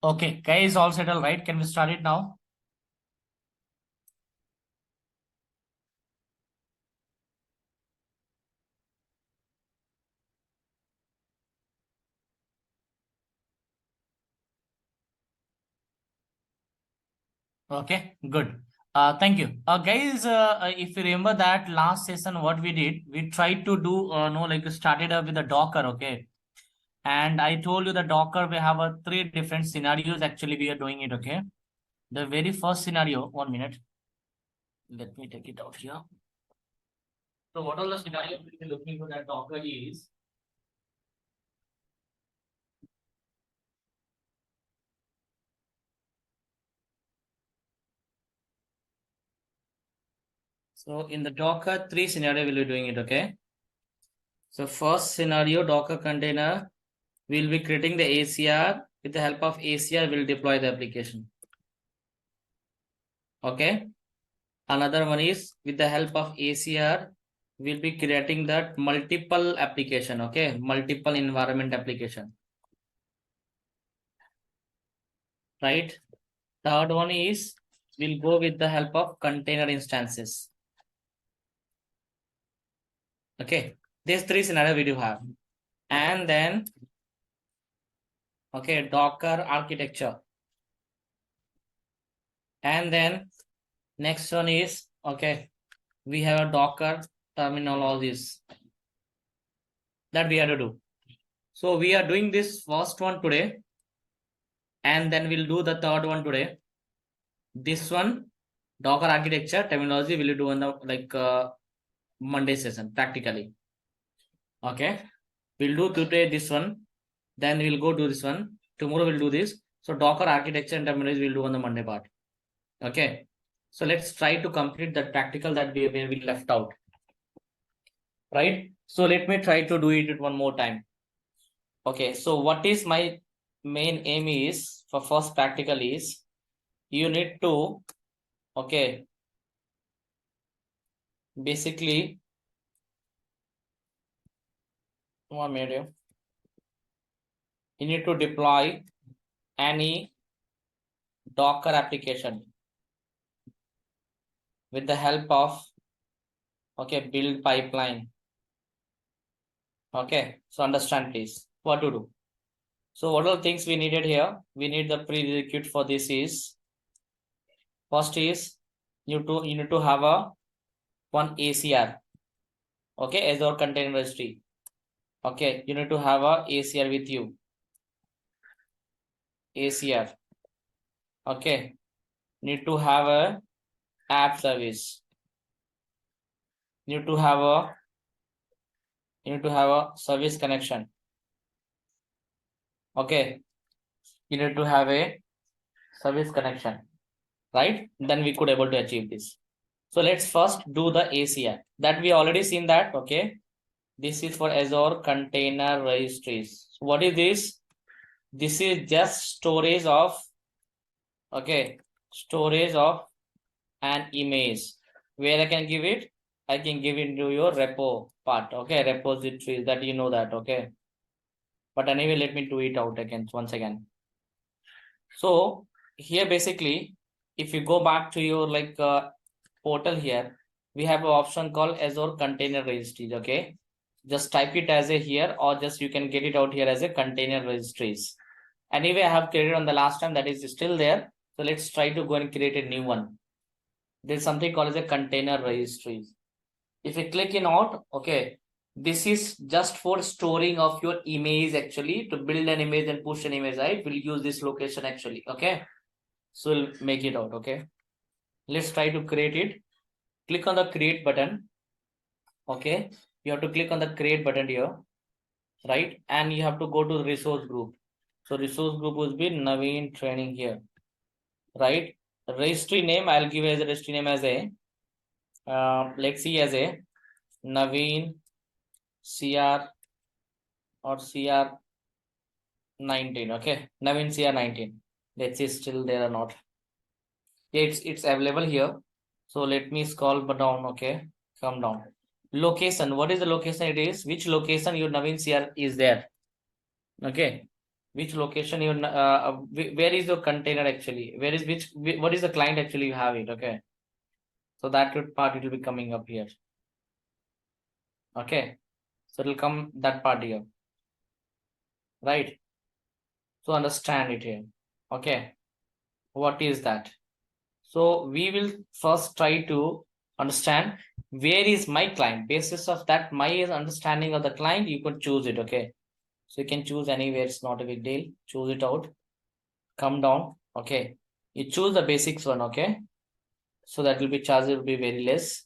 Okay, guys, all settled, right? Can we start it now? Okay, good. Thank you. Guys, if you remember that last session, what we did, we tried to do, no, like we started up with the Docker, okay? And I told you the Docker, we have three different scenarios. Actually, we are doing it, okay? The very first scenario, 1 minute. Let me take it out here. So, what are the scenarios we are looking for that Docker is? So, in the Docker, three scenario we'll be doing it, okay? So, first scenario, Docker container. We'll be creating the ACR. With the help of ACR, we'll deploy the application. Okay. Another one is with the help of ACR, we'll be creating that multiple application. Okay. Multiple environment application. Right. Third one is we'll go with the help of container instances. Okay. These three scenarios we do have. And then, okay, Docker architecture. And then next one is, okay, we have a Docker terminologies that we have to do. So we are doing this first one today, and then we'll do the third one today. This one, Docker architecture terminology, will do on the Monday session practically. Okay, we'll do today this one, then we'll go do this one. Tomorrow we'll do this. So Docker architecture and terminology we'll do on the Monday part. Okay, so let's try to complete that practical that we left out. Right. So let me try to do it one more time. Okay, so what is my main aim is for first practical is you need to, okay, basically, one minute, you need to deploy any Docker application with the help of, okay, build pipeline. Okay, so understand please what to do. So what are the things we needed here? We need the prerequisite for this is, first is you need to have a one ACR, okay, Azure Container Registry. Okay, you need to have a ACR with you. ACR. Okay, need to have a app service. Need to have a service connection. Okay, you need to have a service connection, right? Then we could able to achieve this. So let's first do the ACR that we already seen that. Okay, this is for Azure Container Registries. So what is this? This is just storage of, okay, storage of an image. Where I can give it? I can give it to your repo part. Okay, repositories that you know that. Okay, but anyway, let me do it out again once again. So here basically, if you go back to your portal here, we have an option called Azure Container Registries. Okay, just type it as a here, or just you can get it out here as a container registries. Anyway, I have created on the last time, that is still there. So let's try to go and create a new one. There's something called as a container registries. If you click in out, okay, this is just for storing of your image. Actually, to build an image and push an image, right? We'll use this location actually. Okay, so we'll make it out. Okay, let's try to create it. Click on the create button. Okay, you have to click on the create button here, right? And you have to go to the resource group. So resource group will be Naveen training here, right? Registry name I'll give as a registry name as a let's see as a Naveen CR or CR 19. Okay, Naveen CR 19. Let's see still there or not. Yeah, it's available here. So let me scroll down. Okay, come down. Location. What is the location? It is which location your Naveen CR is there. Okay, which location you where is your container actually, where is what is the client actually you have it. Okay, so that part it will be coming up here. Okay, so it will come that part here, right? So understand it here. Okay, what is that? So we will first try to understand where is my client. Basis of that, my understanding of the client, you could choose it. Okay, so you can choose anywhere, it's not a big deal. Choose it out, come down. Okay, you choose the basics one. Okay, so that will be charge will be very less.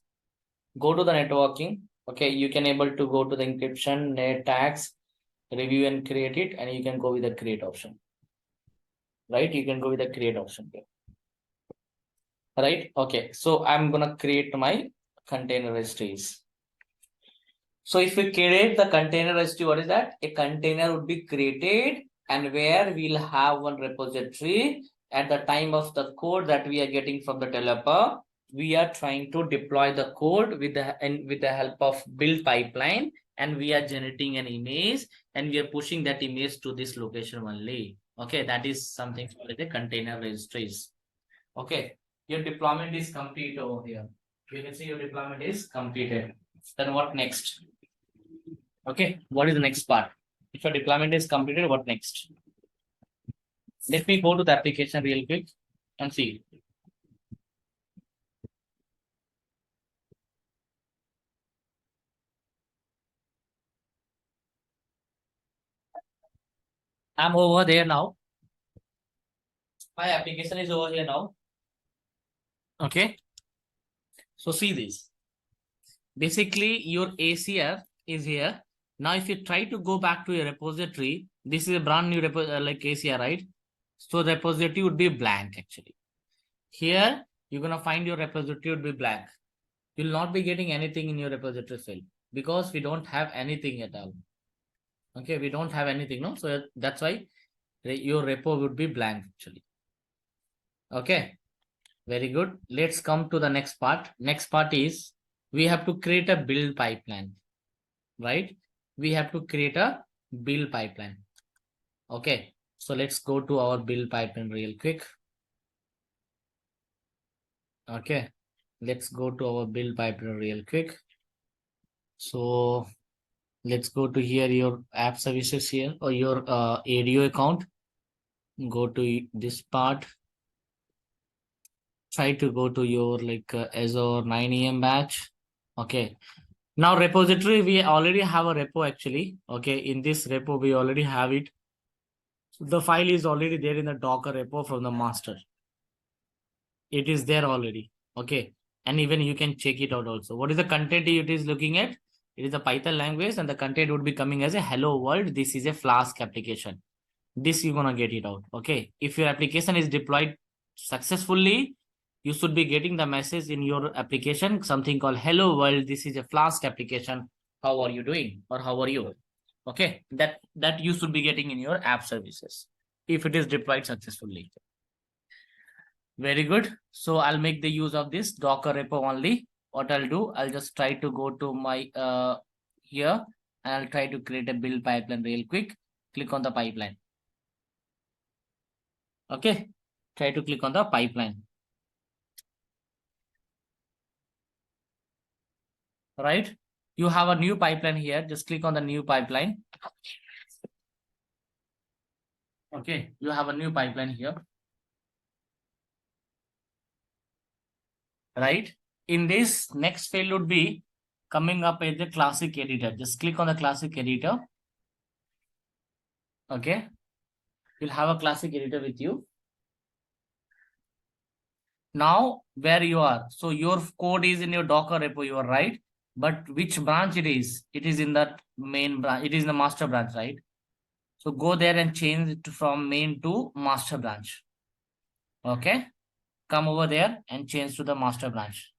Go to the networking. Okay, you can able to go to the encryption, net tags, review and create it, and you can go with the create option. Right, you can go with the create option here. Right, okay, so I'm gonna create my container registries. So if we create the container registry, what is that? A container would be created, and where we'll have one repository at the time of the code that we are getting from the developer. We are trying to deploy the code with the help of build pipeline, and we are generating an image, and we are pushing that image to this location only. Okay, that is something called the container registries. Okay, your deployment is complete over here. You can see your deployment is completed. Then what next? Okay, what is the next part? If your deployment is completed, what next? Let me go to the application real quick and see. I'm over there now. My application is over here now. Okay, so see this. Basically, your ACR is here. Now, if you try to go back to your repository, this is a brand new like ACR, right? So the repository would be blank actually. Here, you're gonna find your repository would be blank. You'll not be getting anything in your repository file because we don't have anything at all. Okay, we don't have anything, no? So that's why your repo would be blank actually. Okay, very good. Let's come to the next part. Next part is we have to create a build pipeline, right? We have to create a build pipeline. Okay, so let's go to our build pipeline real quick. Okay, let's go to our build pipeline real quick. So let's go to here, your app services here, or your ADO account. Go to this part. Try to go to your like Azure 9 AM batch. Okay. Now repository, we already have a repo actually. Okay. In this repo, we already have it. The file is already there in the Docker repo from the master. It is there already. Okay. And even you can check it out also. What is the content it is looking at? It is a Python language, and the content would be coming as a hello world. This is a Flask application. This you're gonna get it out. Okay. If your application is deployed successfully, you should be getting the message in your application, something called hello world. This is a Flask application. How are you doing? Or how are you? Okay. That you should be getting in your app services if it is deployed successfully. Very good. So I'll make the use of this Docker repo only. What I'll do, I'll just try to go to my here, and I'll try to create a build pipeline real quick. Click on the pipeline. Okay. Try to click on the pipeline. Right? You have a new pipeline here. Just click on the new pipeline. Okay. You have a new pipeline here. Right? In this, next field would be coming up as the classic editor. Just click on the classic editor. Okay. You'll have a classic editor with you. Now, where you are. So your code is in your Docker repo, you are right. But which branch it is? It is in that main branch. It is in the master branch, right? So go there and change it from main to master branch. Okay. Come over there and change to the master branch.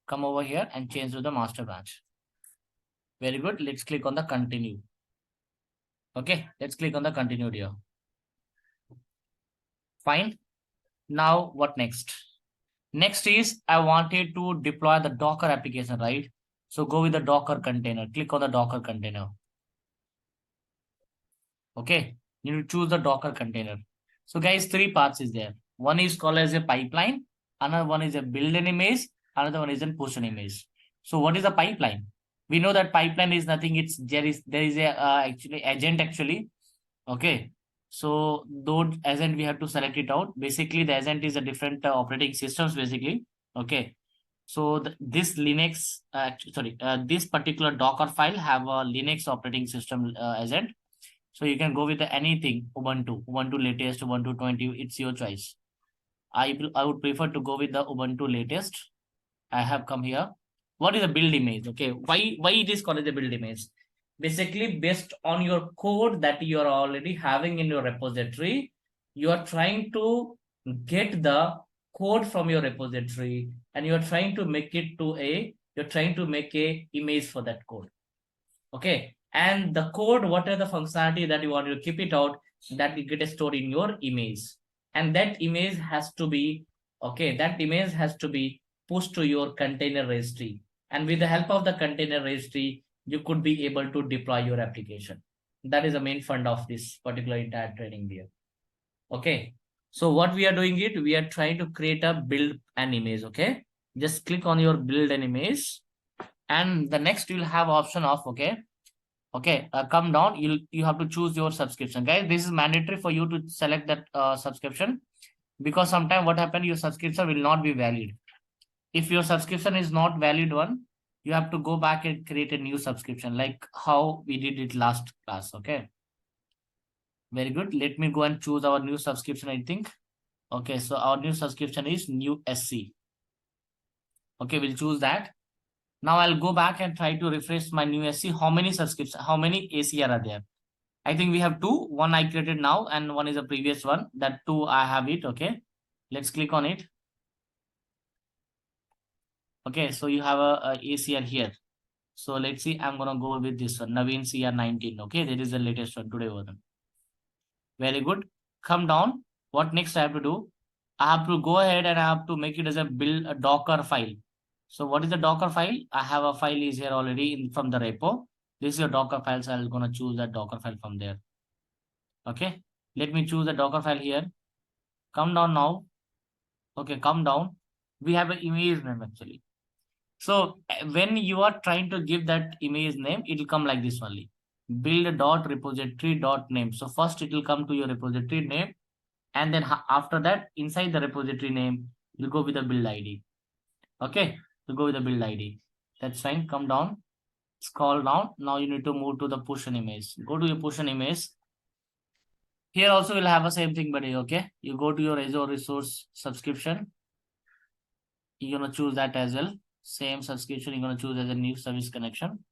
Come over here and change to the master branch. Very good. Let's click on the continue. Okay. Let's click on the continue here. Fine. Now what next? Next is I wanted to deploy the Docker application, right? So go with the Docker container. Click on the Docker container. Okay. You need to choose the Docker container. So guys, three parts is there. One is called as a pipeline. Another one is a build an image. Another one is a push an image. So what is a pipeline? We know that pipeline is nothing. It's there is a actually agent actually. Okay. So those agent we have to select it out. Basically, the agent is a different operating systems basically. Okay. So this Linux, this particular Docker file have a Linux operating system agent. So you can go with anything Ubuntu latest, Ubuntu 20. It's your choice. I would prefer to go with the Ubuntu latest. I have come here. What is a build image? Okay, why it is called the build image? Basically, based on your code that you are already having in your repository, you are trying to get the code from your repository, and you are trying to make it to a you're trying to make a image for that code. Okay, and the code, what are the functionality that you want to keep it out, that will get stored in your image, and that image has to be that image has to be pushed to your container registry, and with the help of the container registry you could be able to deploy your application. That is the main fund of this particular entire training here. Okay, so what we are doing it, we are trying to create a build an image. Okay, just click on your build an image, and the next you'll have option of come down. You have to choose your subscription, guys. This is mandatory for you to select that subscription, because sometime what happen, your subscription will not be valid. If your subscription is not valid one, you have to go back and create a new subscription, like how we did it last class. Okay, very good. Let me go and choose our new subscription, I think. Okay, so our new subscription is new SC. Okay, we'll choose that. Now I'll go back and try to refresh my new SC. How many subscriptions, how many ACR are there? I think we have two. One I created now and one is a previous one. That two I have it. Okay, let's click on it. Okay, so you have a ACR here. So let's see. I'm gonna go with this one, Naveen CR19. Okay, that is the latest one today version. Very good. Come down. What next I have to do? I have to go ahead and I have to make it as a build a Docker file. So what is the Docker file? I have a file is here already from the repo. This is your Docker file. So I'm gonna choose that Docker file from there. Okay, let me choose the Docker file here. Come down now. Okay, come down. We have an image name actually. So when you are trying to give that image name, it will come like this only. Build dot repository dot name. So first it will come to your repository name, and then after that, inside the repository name, you go with the build ID. Okay, you go with the build ID. That's fine. Come down, scroll down. Now you need to move to the push an image. Go to your push an image. Here also we'll have the same thing, buddy. Okay, you go to your Azure resource subscription. You're gonna choose that as well. Same subscription, you're gonna choose as a new service connection.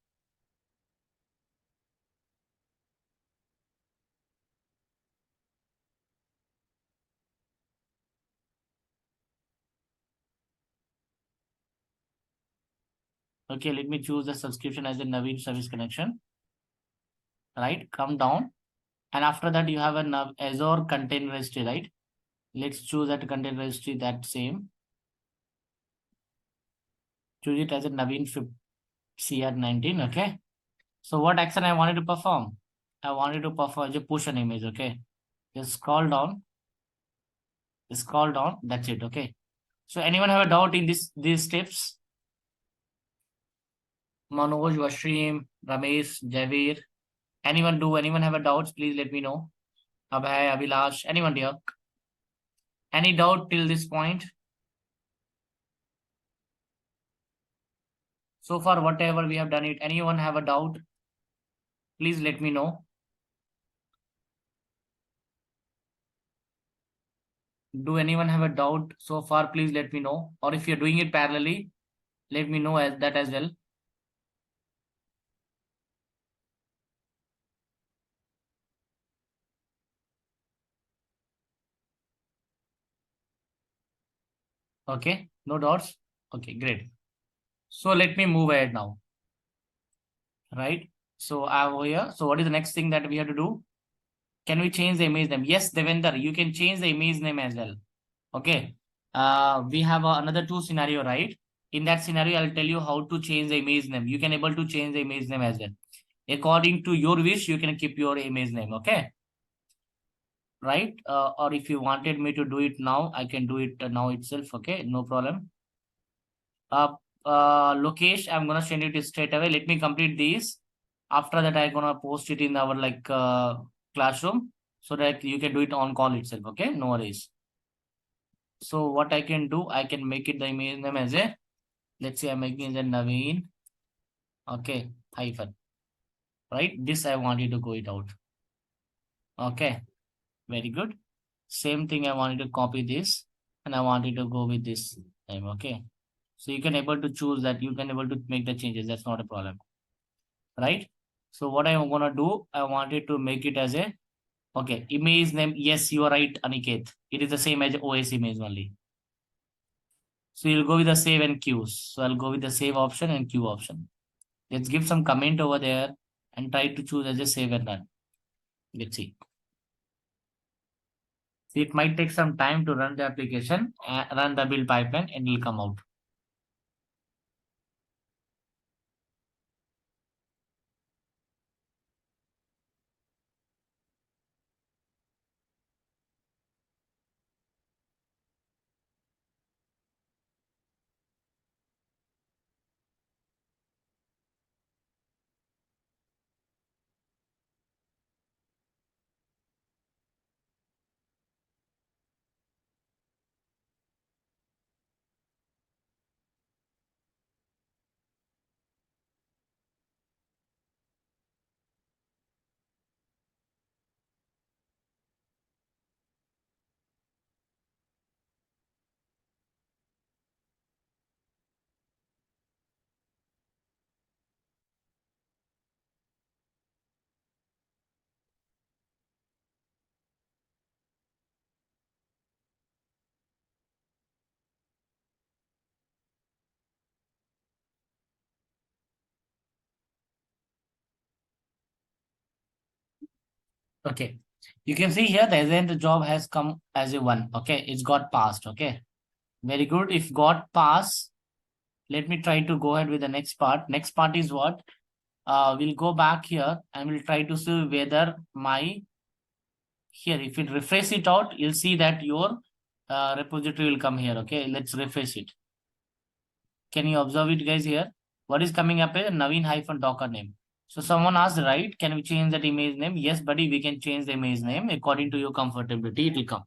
Okay, let me choose the subscription as a Naveen service connection. Right, come down, and after that you have an Azure container registry. Right, let's choose that container registry. That same. Choose it as a Naveen CR19. Okay. So what action I wanted to perform? I wanted to perform a push an image. Okay. Just scroll down. Scroll down. That's it. Okay. So anyone have a doubt in these steps? Manoj, Washim, Ramesh, Javir. Anyone have a doubts? Please let me know. Abhay, Abhilash, anyone here? Any doubt till this point? So far, whatever we have done it. Anyone have a doubt? Please let me know. Do anyone have a doubt so far? Please let me know. Or if you're doing it parallelly, let me know that as well. Okay, no doubts. Okay, great. So let me move ahead now. Right. So I'm over here. So what is the next thing that we have to do? Can we change the image name? Yes, Devender, you can change the image name as well. Okay. We have another two scenario, right? In that scenario, I'll tell you how to change the image name. You can able to change the image name as well. According to your wish, you can keep your image name. Okay. right? Or if you wanted me to do it now, I can do it now itself. Okay, no problem. Uh, Lokesh, I'm gonna send it straight away. Let me complete these. After that, I'm gonna post it in our classroom so that you can do it on call itself. Okay, no worries. So what I can do, I can make it the image name as a, let's say I'm making it a Naveen. Okay, hyphen. Right, this I want you to go it out. Okay, very good. Same thing, I wanted to copy this and I wanted to go with this name. Okay, so you can able to choose that, you can able to make the changes. That's not a problem, right? So what I'm gonna do, I wanted to make it as a, okay, image name. Yes, you are right, Aniket. It is the same as OS image only. So you'll go with the save and queues. So I'll go with the save option and queue option. Let's give some comment over there and try to choose as a save and run. Let's see. So it might take some time to run the application, run the build pipeline, and it will come out. Okay. You can see here the agent job has come as a one. Okay. It's got passed. Okay. Very good. If got pass, let me try to go ahead with the next part. Next part is what? We'll go back here and we'll try to see whether my, here, if it refresh it out, you'll see that your repository will come here. Okay. Let's refresh it. Can you observe it, guys, here? What is coming up is Naveen hyphen Docker name. So someone asked, right, can we change that image name? Yes, buddy, we can change the image name according to your comfortability. It will come.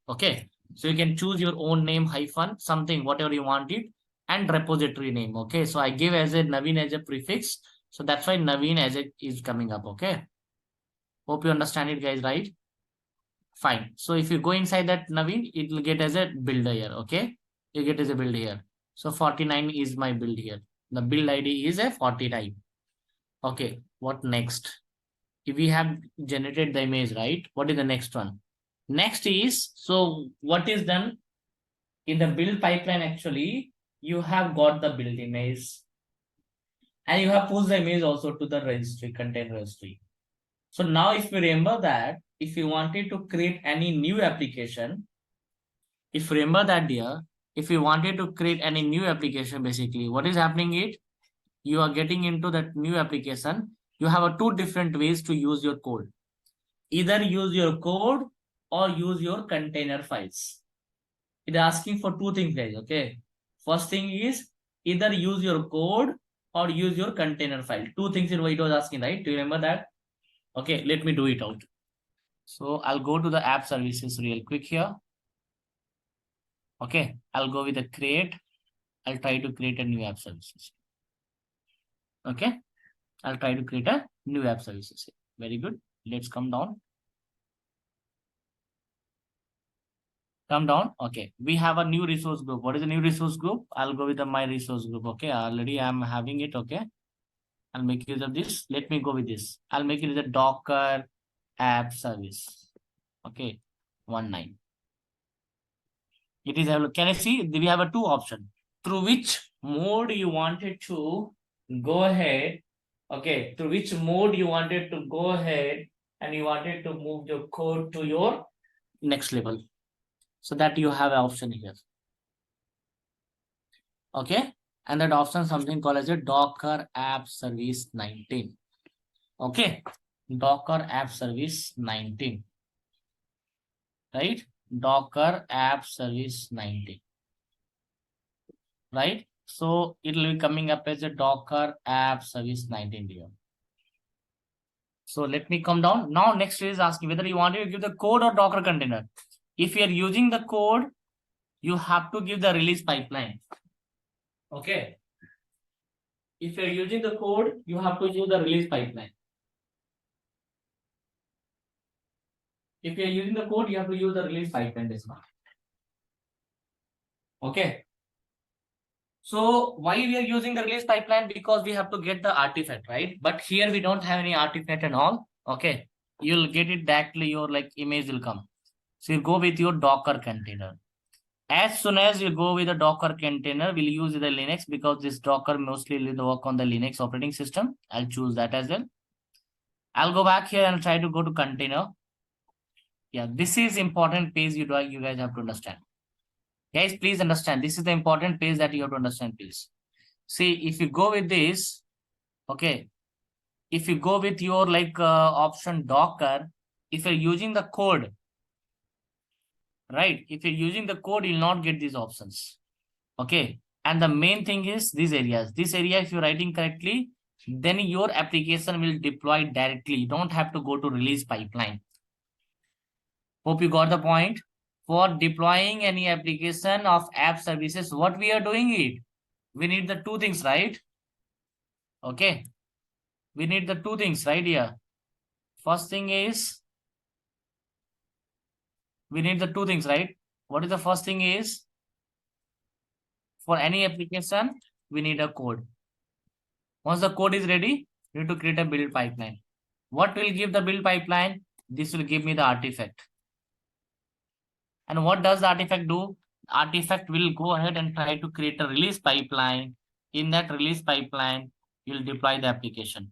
Okay. So you can choose your own name hyphen something, whatever you want it, and repository name. Okay. So I give as a Naveen as a prefix. So that's why Naveen as it is coming up. Okay. Hope you understand it, guys, right? Fine. So if you go inside that Naveen, it will get as a builder here. Okay. You get as a build here. So 49 is my build here. The build ID is a 49. Okay. What next? If we have generated the image, right? What is the next one? Next is, so what is done in the build pipeline? Actually, you have got the build image and you have pushed the image also to the registry, content registry. So now if you remember that, if you wanted to create any new application, if you remember that dear, if you wanted to create any new application, basically what is happening is you are getting into that new application. You have a two different ways to use your code. Either use your code or use your container files. It is asking for two things, guys. Okay. First thing is either use your code or use your container file. Two things is what it was asking, right? Do you remember that? Okay, let me do it out. So I'll go to the app services real quick here. Okay, I'll go with the create. I'll try to create a new app services. Okay, I'll try to create a new app services. Very good. Let's come down. Come down. Okay, we have a new resource group. What is the new resource group? I'll go with the my resource group. Okay, already I'm having it. Okay, I'll make use of this. Let me go with this. I'll make it as a Docker app service. Okay, 19. It is, can I see? We have a two option. Through which mode you wanted to go ahead. Okay, through which mode you wanted to go ahead and you wanted to move your code to your next level. So that you have an option here. Okay, and that option something called as a Docker app service 19. Okay, Docker app service 19. right? Docker app service 90, right? So it will be coming up as a Docker app service 19 here. So let me come down. Now next is asking whether you want to give the code or Docker container. If you are using the code, you have to give the release pipeline. Okay. If you are using the code, you have to use the release pipeline. If you are using the code, you have to use the release pipeline this one. Okay. So why we are using the release pipeline? Because we have to get the artifact, right? But here we don't have any artifact and all. Okay. You'll get it directly, your like image will come. So you go with your Docker container. As soon as you go with the Docker container, we'll use the Linux because this Docker mostly will work on the Linux operating system. I'll choose that as well. I'll go back here and try to go to container. Yeah, this is important page you guys have to understand. Guys, please understand. This is the important page that you have to understand, please. See, if you go with this, okay, if you go with your like option Docker, if you're using the code, right? If you're using the code, you'll not get these options. Okay. And the main thing is these areas. This area, if you're writing correctly, then your application will deploy directly. You don't have to go to release pipeline. Hope you got the point. For deploying any application of app services, what we are doing it? We need the two things, right? Okay. We need the two things right here. First thing is, we need the two things, right? What is the first thing is, for any application, we need a code. Once the code is ready, we need to create a build pipeline. What will give the build pipeline? This will give me the artifact. And what does the artifact do? Artifact will go ahead and try to create a release pipeline. In that release pipeline, you'll deploy the application.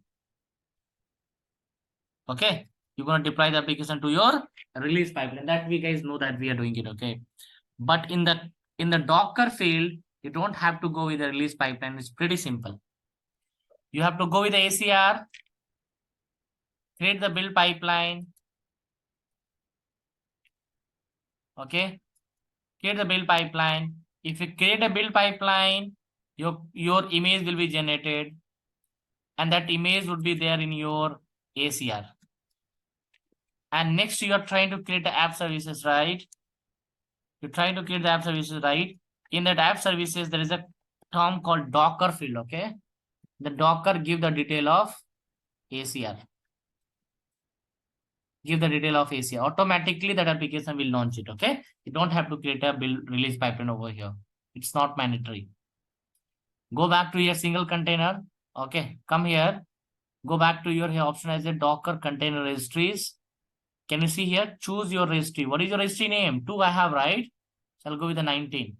Okay, you're going to deploy the application to your release pipeline. That we guys know that we are doing it. Okay, but in the Docker field, you don't have to go with the release pipeline. It's pretty simple. You have to go with the ACR, create the build pipeline. Okay, create the build pipeline. If you create a build pipeline, your image will be generated, and that image would be there in your ACR. And next, you are trying to create the app services, right? You're trying to create the app services, right? In that app services, there is a term called Docker field. Okay, the Docker give the detail of ACR. Give the detail of ACR. Automatically, that application will launch it. Okay, you don't have to create a build release pipeline over here. It's not mandatory. Go back to your single container. Okay, come here. Go back to your option as a Docker container registries. Can you see here? Choose your registry. What is your registry name? 2 I have, right? So I'll go with the 19.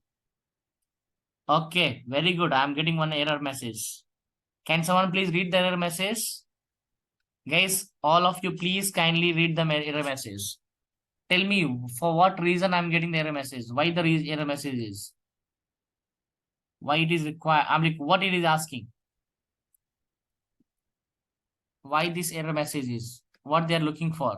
Okay, very good. I'm getting one error message. Can someone please read the error message? Guys, all of you, please kindly read the error message. Tell me for what reason I'm getting the error message. Why the error message is? Why it is required? I'm like, what it is asking? Why this error message is? What they are looking for?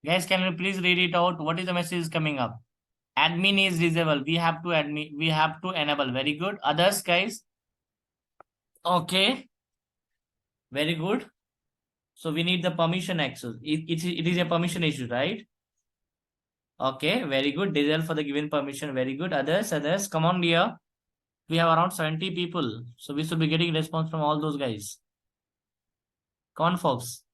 Guys, can you please read it out? What is the message coming up? Admin is disabled. We have to admit, we have to enable. Very good. Others, guys. Okay. Very good. So we need the permission access. It is a permission issue, right? Okay, very good. Disable for the given permission. Very good. Others, come on, dear. We have around 70 people. So we should be getting response from all those guys. Come on, folks.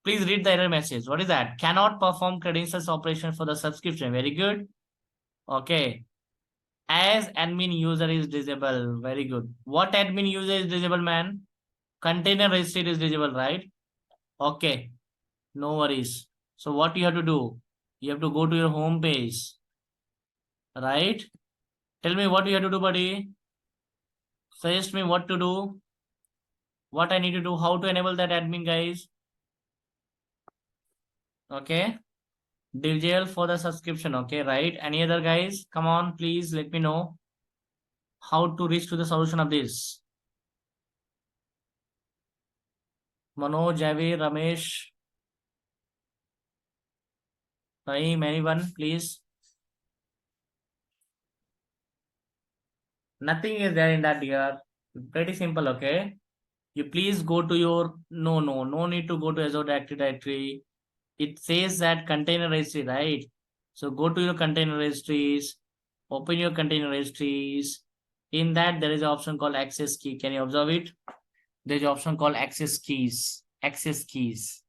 Please read the error message. What is that? Cannot perform credentials operation for the subscription. Very good. Okay. As admin user is disabled. Very good. What admin user is disabled, man? Container registry is disabled, right? Okay. No worries. So what you have to do? You have to go to your home page. Right? Tell me what you have to do, buddy. Suggest me what to do. What I need to do. How to enable that admin, guys. Okay. Digital for the subscription. Okay, right? Any other guys? Come on, please let me know how to reach to the solution of this. Manoj, Javi, Ramesh, Naeem, anyone, please? Nothing is there in that here. Pretty simple, okay? You please go to your no need to go to Azure Active Directory. It says that container registry, right? So go to your container registries, open your container registries. In that there is an option called access key. Can you observe it? There's an option called access keys. Access keys.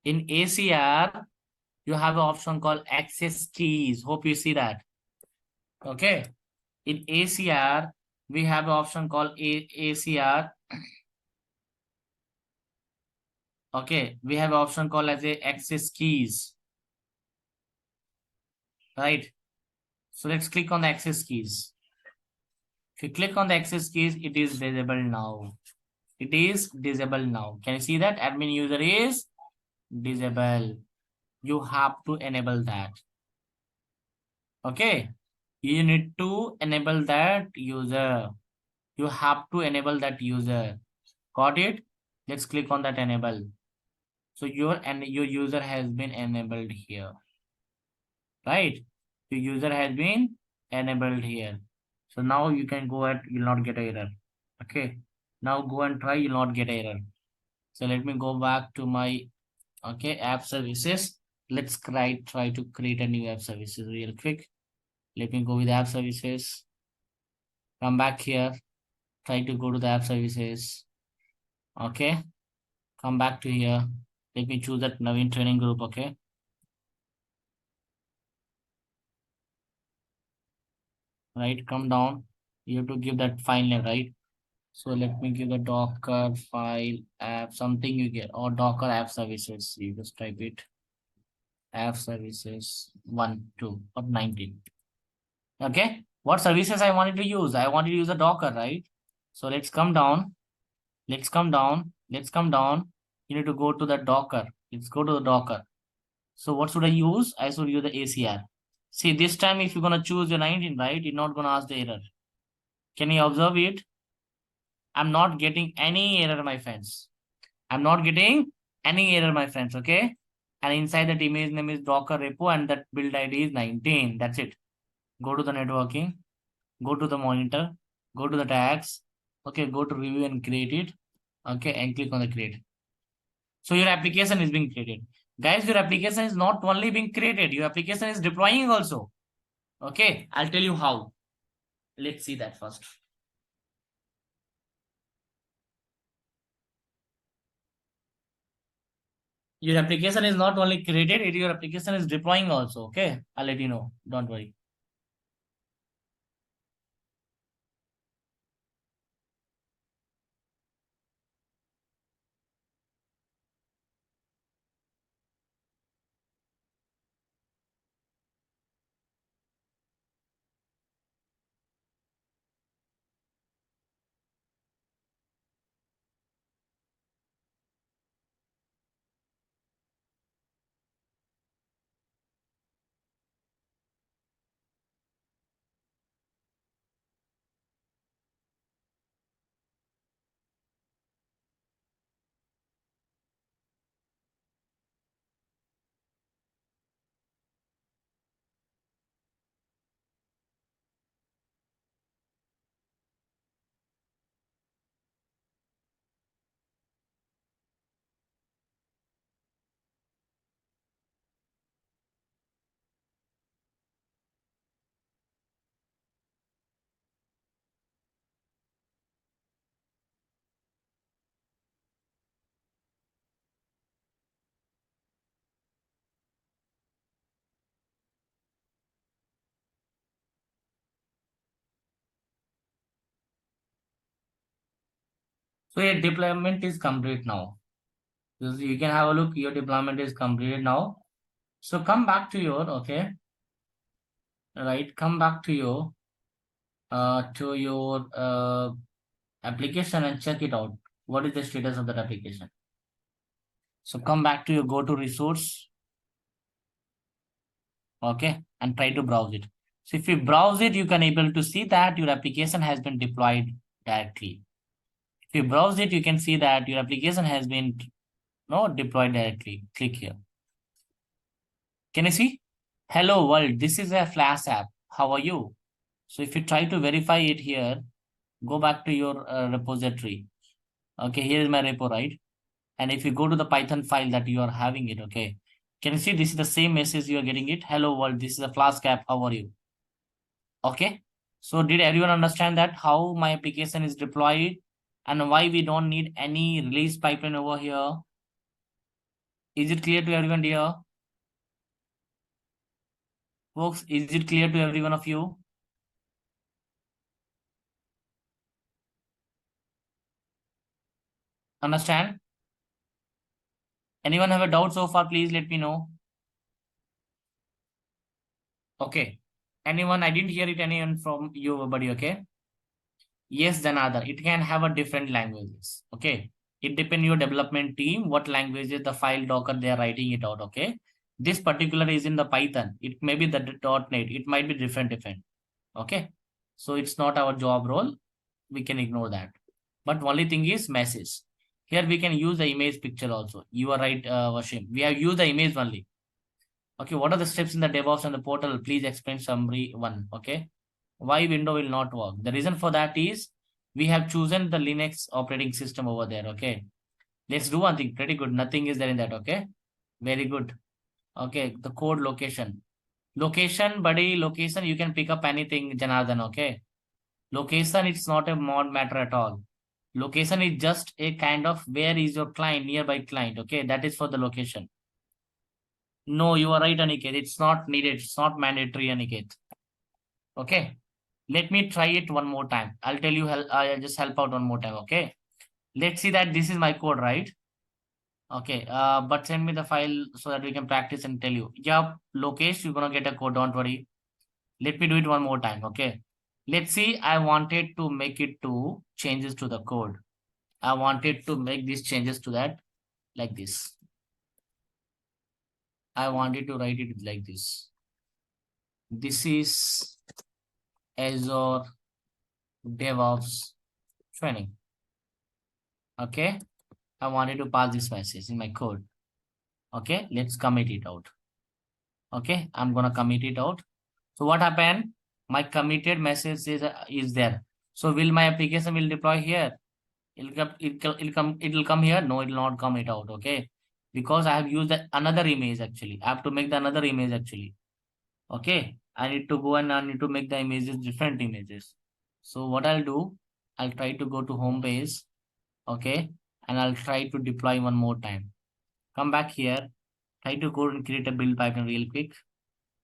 In ACR, you have an option called access keys. Hope you see that. Okay. In ACR, we have an option called ACR. Okay, we have an option called as a access keys. Right. So let's click on the access keys. If you click on the access keys, it is visible now. It is disabled now. Can you see that? Admin user is disabled. You have to enable that. Okay. You need to enable that user. You have to enable that user. Got it? Let's click on that enable. So your user has been enabled here. Right? Your user has been enabled here. So now you can go at, you'll not get error. Okay. Now go and try, you'll not get error. So let me go back to my app services. Let's try to create a new app services real quick. Let me go with app services. Come back here. Try to go to the app services. Okay. Come back to here. Let me choose that Naveen training group. Okay. Right. Come down. You have to give that file name, right? So let me give the Docker file app, something you get, or Docker app services. You just type it. App services 1, 2, or 19. Okay. What services I wanted to use? I wanted to use a Docker, right? So let's come down. Let's come down. Let's come down. You need to go to the Docker. Let's go to the Docker. So what should I use? I should use the ACR. See, this time if you're going to choose your 19, right? You're not going to ask the error. Can you observe it? I'm not getting any error, my friends. I'm not getting any error, my friends. Okay. And inside that image name is Docker repo and that build ID is 19. That's it. Go to the networking. Go to the monitor. Go to the tags. Okay. Go to review and create it. Okay. And click on the create. So your application is being created. Guys, your application is not only being created. Your application is deploying also. Okay. I'll tell you how. Let's see that first. Your application is not only created, your application is deploying also. Okay. I'll let you know. Don't worry. So your deployment is complete now. You can have a look. Your deployment is completed now. So come back to your right. Come back to your application and check it out. What is the status of that application? So come back to your go to resource. Okay, and try to browse it. So if you browse it, you can able to see that your application has been deployed directly. If you browse it, you can see that your application has been deployed directly. Click here. Can you see? Hello world, this is a Flash app. How are you? So if you try to verify it here, go back to your repository. Okay, here is my repo, right? And if you go to the Python file that you are having it, okay, can you see this is the same message you are getting it? Hello world, this is a Flask app. How are you? Okay. So did everyone understand that how my application is deployed and why we don't need any release pipeline over here? Is it clear to everyone here? Folks, is it clear to every one of you? Understand? Anyone have a doubt so far? Please let me know. Okay. Anyone? I didn't hear it anyone from you, buddy. Okay. Yes, Janardhan. It can have a different languages. Okay. It depends your development team, what languages the file Docker they are writing it out. Okay. This particular is in the Python. It may be the .NET. It might be different. Okay. So it's not our job role. We can ignore that. But only thing is message. Here we can use the image picture also. You are right, Washim. We have used the image only. Okay, what are the steps in the DevOps and the portal? Please explain summary one. Okay, why window will not work? The reason for that is we have chosen the Linux operating system over there. Okay, let's do one thing. Pretty good. Nothing is there in that. Okay, very good. Okay, the code location. Location, buddy, location. You can pick up anything, Janardhan. Okay, location. It's not a mod matter at all. Location is just a kind of where is your client, nearby client. Okay, that is for the location. No, you are right, Aniket. It's not needed. It's not mandatory, Aniket. Okay. Let me try it one more time. I'll tell you, I'll just help out one more time. Okay. Let's see that this is my code, right? Okay. But send me the file so that we can practice and tell you. Yeah, Lokesh, you're gonna get a code. Don't worry. Let me do it one more time. Okay. Let's see. I wanted to make it to changes to the code. I wanted to make these changes to that like this. I wanted to write it like this. This is Azure DevOps training. Okay. I wanted to pass this message in my code. Okay. Let's commit it out. Okay. I'm going to commit it out. So what happened? My committed message is there. So will my application will deploy here? It'll come here. No, it will not come it out. Okay. Because I have used another image actually. I have to make the another image actually. Okay. I need to go and I need to make the images different images. So what I'll do, I'll try to go to home page. Okay. And I'll try to deploy one more time. Come back here. Try to go and create a build pipeline real quick.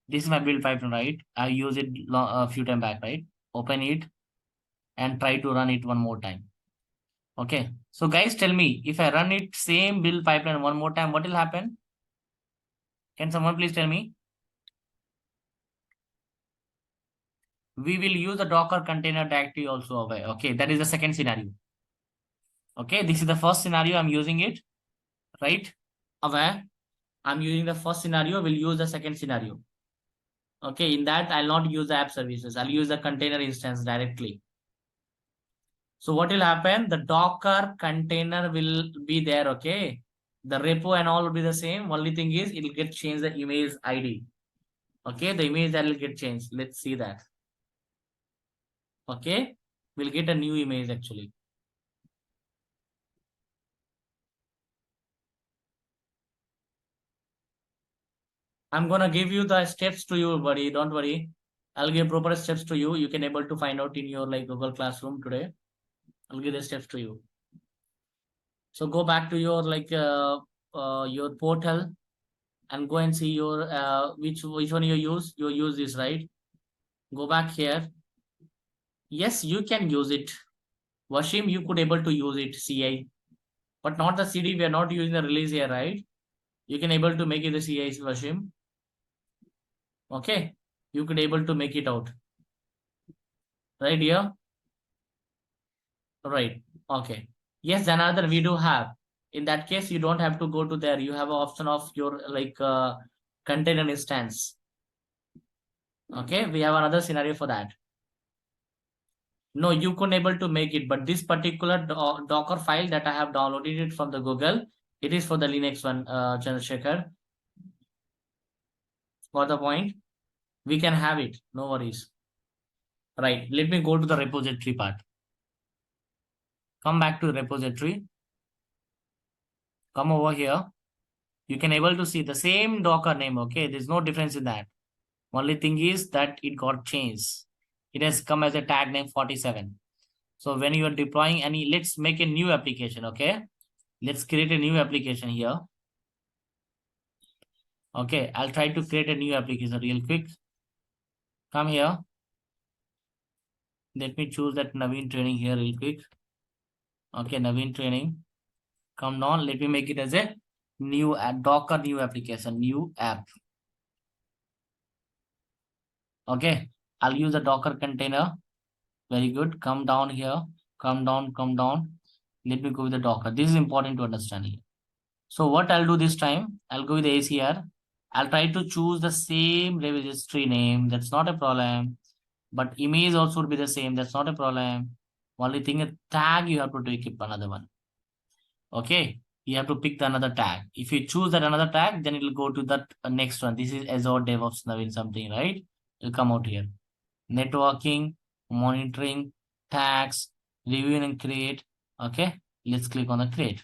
This is my build pipeline, right? I used it a few time back, right? Open it and try to run it one more time. Okay. So guys, tell me if I run it same build pipeline one more time, what will happen? Can someone please tell me? We will use the Docker container directory also away. Okay, that is the second scenario. Okay, this is the first scenario. I'm using it, right? Aware. I'm using the first scenario. We'll use the second scenario. Okay, in that I'll not use the app services. I'll use the container instance directly. So what will happen? The Docker container will be there. Okay, the repo and all will be the same. Only thing is it will get changed the image ID. Okay, the image that will get changed. Let's see that. Okay, we'll get a new image actually. I'm gonna give you the steps to you, buddy. Don't worry. I'll give proper steps to you. You can able to find out in your like Google Classroom today. I'll give the steps to you. So go back to your like your portal and go and see your which one you use. You use this, right? Go back here. Yes, you can use it. Washim, you could able to use it, CI, but not the CD. We are not using the release here, right? You can able to make it the CI, Washim. Okay, you could able to make it out right here. Right. Okay. Yes, another we do have. In that case, you don't have to go to there. You have an option of your like container instance. Okay, we have another scenario for that. No, you couldn't able to make it, but this particular Docker file that I have downloaded it from the Google, it is for the Linux one, Chandrasekhar. Got the point? We can have it, no worries. Right, let me go to the repository part. Come back to the repository. Come over here. You can able to see the same Docker name, okay? There's no difference in that. Only thing is that it got changed. It has come as a tag name 47. So when you are deploying any, let's make a new application, okay? Let's create a new application here. Okay, I'll try to create a new application real quick. Come here. Let me choose that Naveen training here real quick. Okay, Naveen training. Come down. Let me make it as a new Docker new application, new app. Okay, I'll use a Docker container. Very good. Come down here. Come down, come down. Let me go with the Docker. This is important to understand here. So what I'll do this time, I'll go with the ACR. I'll try to choose the same registry name. That's not a problem. But image also would be the same. That's not a problem. Only thing is tag, you have to take another one. Okay. You have to pick the another tag. If you choose that another tag, then it will go to that next one. This is Azure DevOps Naveen something, right? It'll come out here. Networking, monitoring, tags, review and create. Okay. Let's click on the create.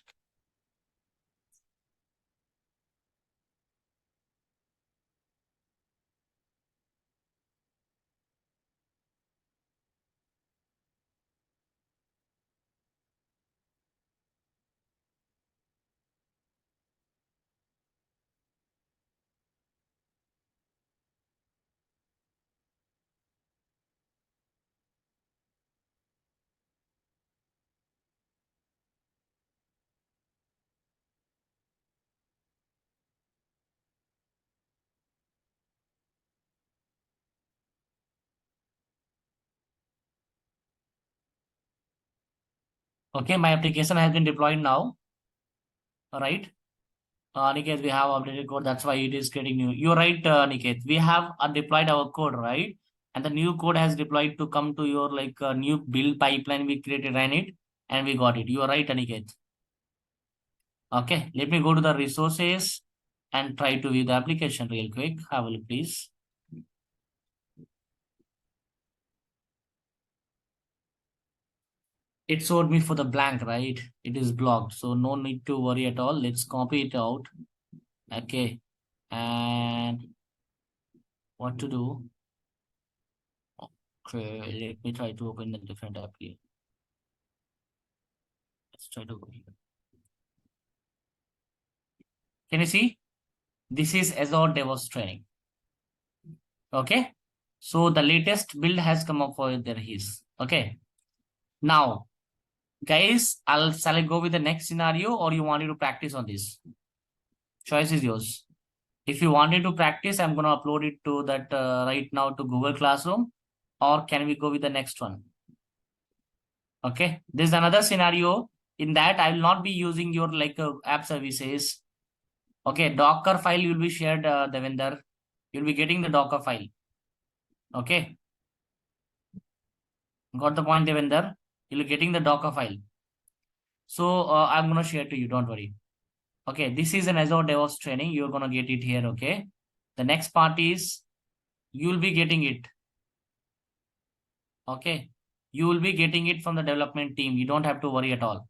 Okay, my application has been deployed now. All right. Niket, we have updated code. That's why it is creating new. You're right, Niket. We have deployed our code, right? And the new code has deployed to come to your like new build pipeline. We created, ran it, and we got it. You are right, Aniket. Okay, let me go to the resources and try to view the application real quick. Have a look, please. It showed me for the blank, right? It is blocked, so no need to worry at all. Let's copy it out. Okay, and what to do? Okay, let me try to open a different app here. Let's try to go here. Can you see? This is Azure DevOps training. Okay. So the latest build has come up for there is. Okay. Now, guys, shall I go with the next scenario or you wanted to practice on this? Choice is yours. If you wanted to practice, I'm going to upload it to that right now to Google Classroom, or can we go with the next one? Okay. There's another scenario. In that, I will not be using your like app services. Okay. Docker file will be shared, the vendor. You'll be getting the Docker file. Okay. Got the point, Devender? You'll be getting the Docker file. So I'm going to share to you. Don't worry. Okay. This is an Azure DevOps training. You're going to get it here. Okay. The next part is you'll be getting it. Okay. You will be getting it from the development team. You don't have to worry at all.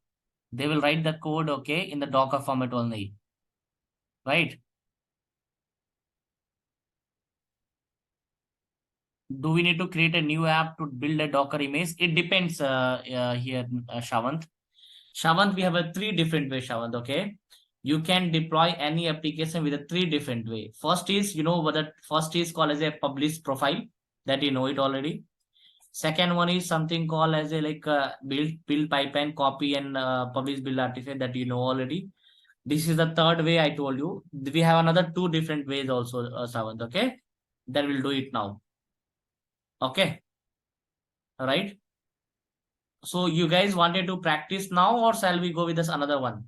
They will write the code, okay, in the Docker format only. Right? Do we need to create a new app to build a Docker image? It depends here, Shavant. Shavant, we have a three different way, Shavant, okay? You can deploy any application with a three different way. First is, you know what that first is called as a published profile, that you know it already. Second one is something called as a like build pipeline, copy and publish build artifact that you know already. This is the third way I told you. We have another two different ways also, Savant, okay? Then we'll do it now. Okay. All right. So you guys wanted to practice now or shall we go with this another one?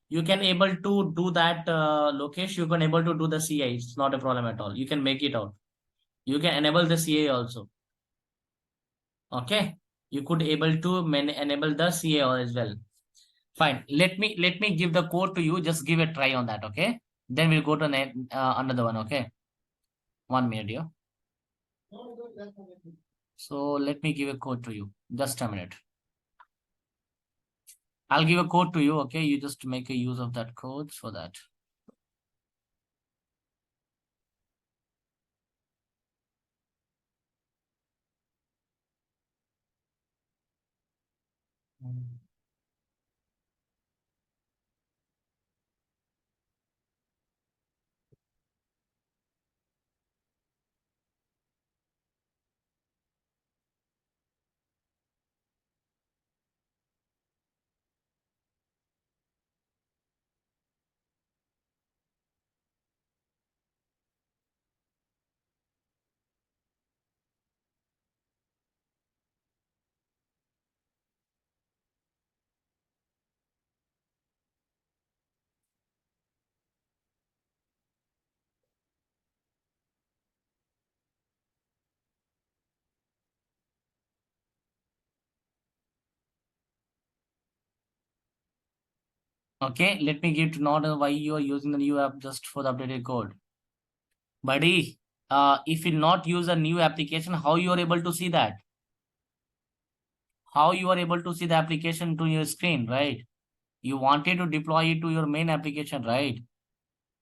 You can able to do that, Lokesh. You can able to do the CI. It's not a problem at all. You can make it out. You can enable the CA also. Okay, you could able to enable the CA as well. Fine. Let me give the code to you. Just give a try on that. Okay. Then we'll go to another one. Okay. 1 minute here. So let me give a code to you. Just a minute. I'll give a code to you. Okay. You just make a use of that code for that. Okay. Let me give to know why you are using the new app just for the updated code. Buddy, if you not use a new application, how you are able to see that? How you are able to see the application to your screen, right? You wanted to deploy it to your main application, right?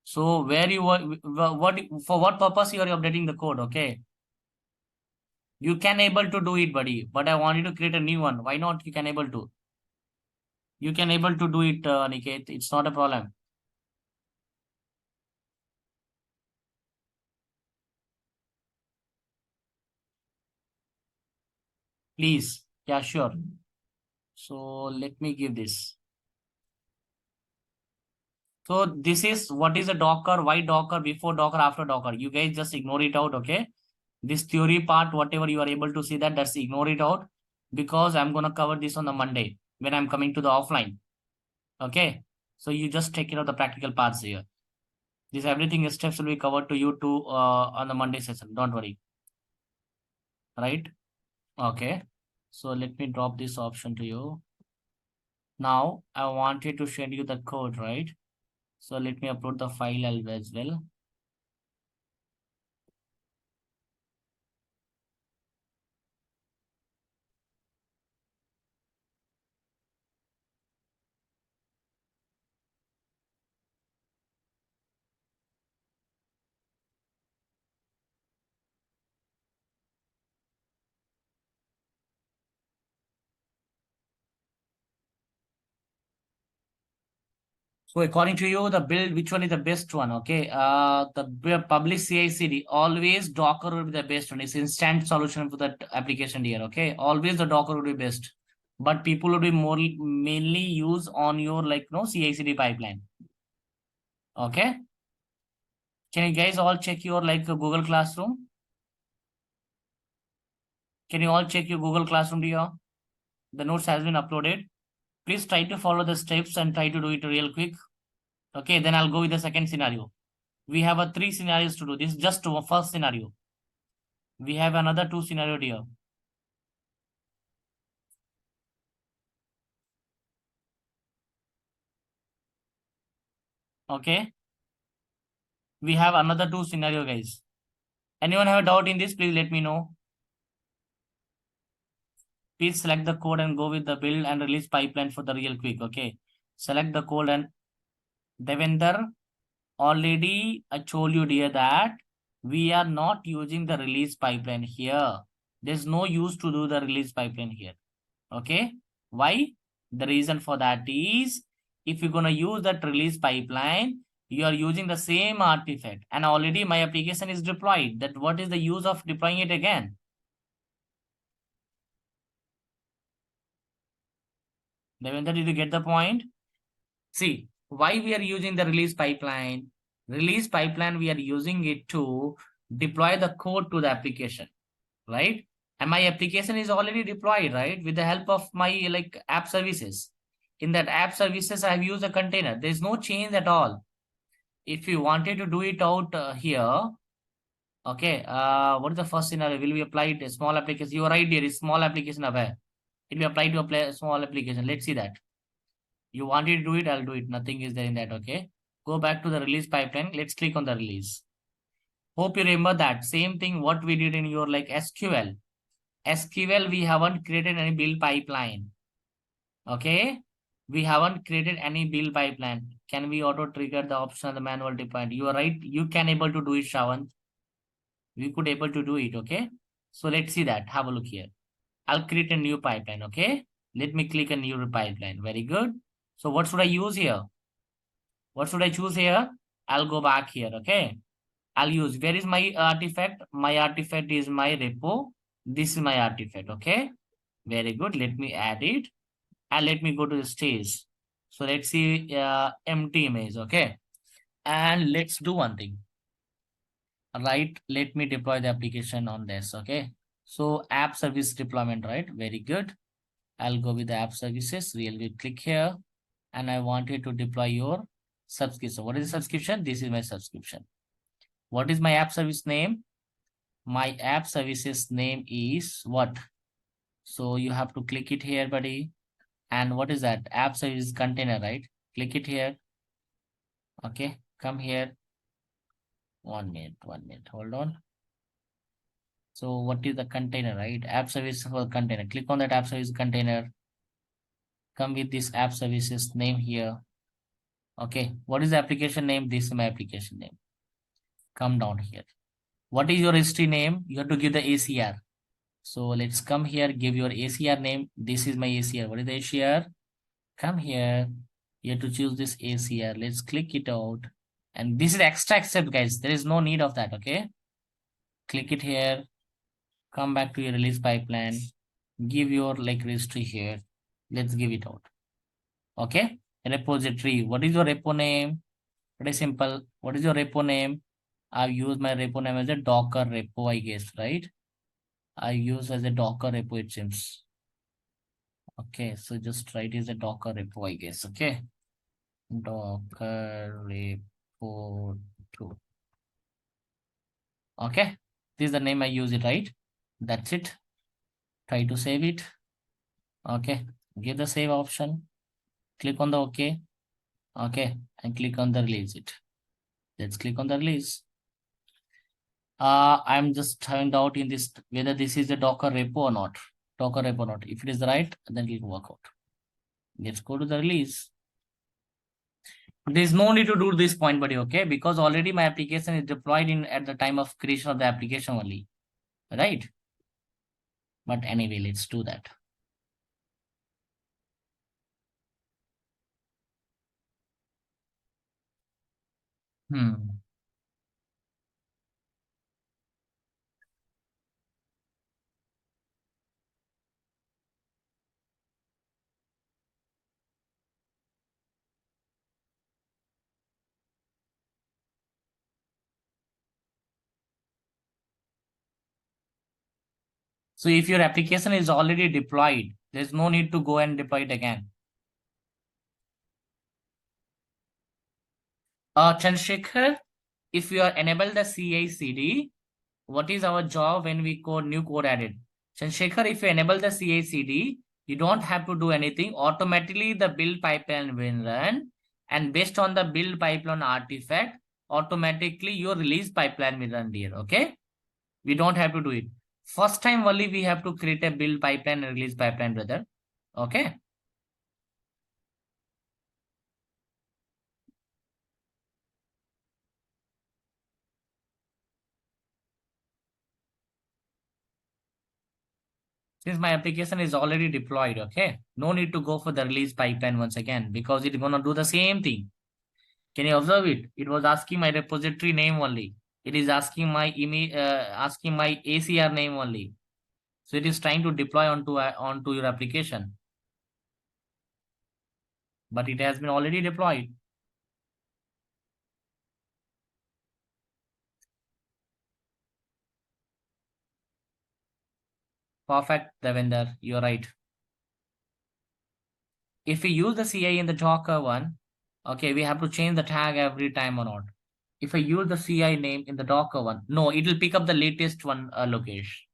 So where you are, what for what purpose you are updating the code? Okay, you can able to do it, buddy. But I want you to create a new one. Why not? You can able to. You can able to do it, Niket. It's not a problem. Please, yeah, sure. So let me give this. So this is what is a Docker, why Docker, before Docker, after Docker. You guys just ignore it out, okay? This theory part, whatever you are able to see that, that's ignore it out because I'm gonna cover this on the Monday when I'm coming to the offline. Okay. So you just take care of the practical parts here. This everything steps will be covered to you too on the Monday session. Don't worry. Right? Okay. So let me drop this option to you. Now I wanted to send you the code, right? So let me upload the file as well. So according to you, the build, which one is the best one? Okay. The public CI/CD, always Docker will be the best one. It's instant solution for that application here. Okay. Always the Docker will be best. But people will be more mainly use on your like no CI/CD pipeline. Okay. Can you guys all check your like Google Classroom? Can you all check your Google Classroom here? The notes has been uploaded. Please try to follow the steps and try to do it real quick. Okay, then I'll go with the second scenario. We have a 3 scenarios to do. This is just a first scenario. We have another 2 scenario here. Okay. We have another 2 scenario, guys. Anyone have a doubt in this? Please let me know. Please select the code and go with the build and release pipeline for the real quick. Okay. Select the code and Devender, already I told you dear that we are not using the release pipeline here. There's no use to do the release pipeline here. Okay. Why? The reason for that is if you're going to use that release pipeline, you are using the same artifact and already my application is deployed. That what is the use of deploying it again? Devendra, did you get the point? See, why we are using the release pipeline? Release pipeline, we are using it to deploy the code to the application, right? And my application is already deployed, right? With the help of my like app services. In that app services, I have used a container. There's no change at all. If you wanted to do it out here, Okay. What is the first scenario? Will be applied a small application? You are right here. Is small application aware? It will be applied to a small application. Let's see that. You wanted to do it, I'll do it. Nothing is there in that. Okay. Go back to the release pipeline. Let's click on the release. Hope you remember that same thing what we did in your like SQL. SQL, we haven't created any build pipeline. Okay. We haven't created any build pipeline. Can we auto trigger the option of the manual deployment? You are right. You can able to do it, Shravan. We could able to do it. Okay. So let's see that. Have a look here. I'll create a new pipeline. Okay. Let me click a new pipeline. Very good. So what should I use here? What should I choose here? I'll go back here. Okay. I'll use, where is my artifact? My artifact is my repo. This is my artifact. Okay. Very good. Let me add it. And let me go to the stage. So let's see empty image. Okay. And let's do one thing. Right. Let me deploy the application on this. Okay. So app service deployment, right? Very good. I'll go with the app services. Really click here. And I wanted to deploy your subscription. What is the subscription? This is my subscription. What is my app service name? My app services name is what? So you have to click it here, buddy. And what is that? App service container, right? Click it here. Okay, come here. 1 minute, 1 minute. Hold on. So what is the container, right? App service for container. Click on that app service container. Come with this app services name here. Okay, what is the application name? This is my application name. Come down here. What is your history name? You have to give the ACR. So let's come here, give your ACR name. This is my ACR. What is the ACR? Come here. You have to choose this ACR. Let's click it out. And this is extra accept, guys. There is no need of that, okay? Click it here. Come back to your release pipeline. Give your like history here. Let's give it out. Okay? Repository. What is your repo name? Very simple. What is your repo name? I've used my repo name as a Docker repo, I guess, right? I use as a Docker repo, it seems. Okay, so just write is a Docker repo, I guess. Okay. Docker repo 2. Okay. This is the name I use it, right? That's it. Try to save it. Okay. Give the save option. Click on the OK. Okay. And click on the release it. Let's click on the release. I'm just having doubt in this whether this is a Docker repo or not. Docker repo or not. If it is right, then it will work out. Let's go to the release. There's no need to do this point, buddy, okay? Because already my application is deployed in at the time of creation of the application only, right? But anyway, let's do that. So if your application is already deployed, there's no need to go and deploy it again. Chandrasekhar, if you are enable the CI/CD, what is our job when we code new code added? Chandrasekhar, if you enable the CI/CD, you don't have to do anything. Automatically, the build pipeline will run, and based on the build pipeline artifact, automatically your release pipeline will run here. Okay, we don't have to do it. First time only we have to create a build pipeline and release pipeline, brother. Okay. Since my application is already deployed, okay, no need to go for the release pipeline once again because it's gonna do the same thing. Can you observe it? It was asking my repository name only. It is asking my email, asking my ACR name only. So it is trying to deploy onto your application, but it has been already deployed. Perfect, Devinder. You're right. If we use the CI in the Docker one, okay, we have to change the tag every time or not. If I use the CI name in the Docker one, no, it will pick up the latest one location.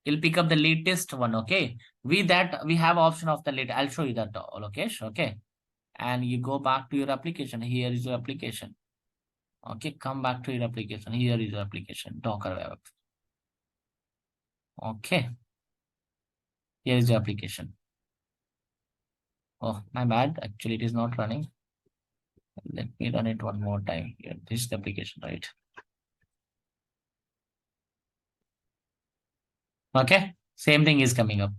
It'll pick up the latest one. Okay. We have option of the latest. I'll show you that location. Okay. And you go back to your application. Here is your application. Okay. Come back to your application. Here is your application. Docker Web. Okay. Here is your application. Oh, my bad. Actually, it is not running. Let me run it one more time here. This is the application, right? Okay. Same thing is coming up.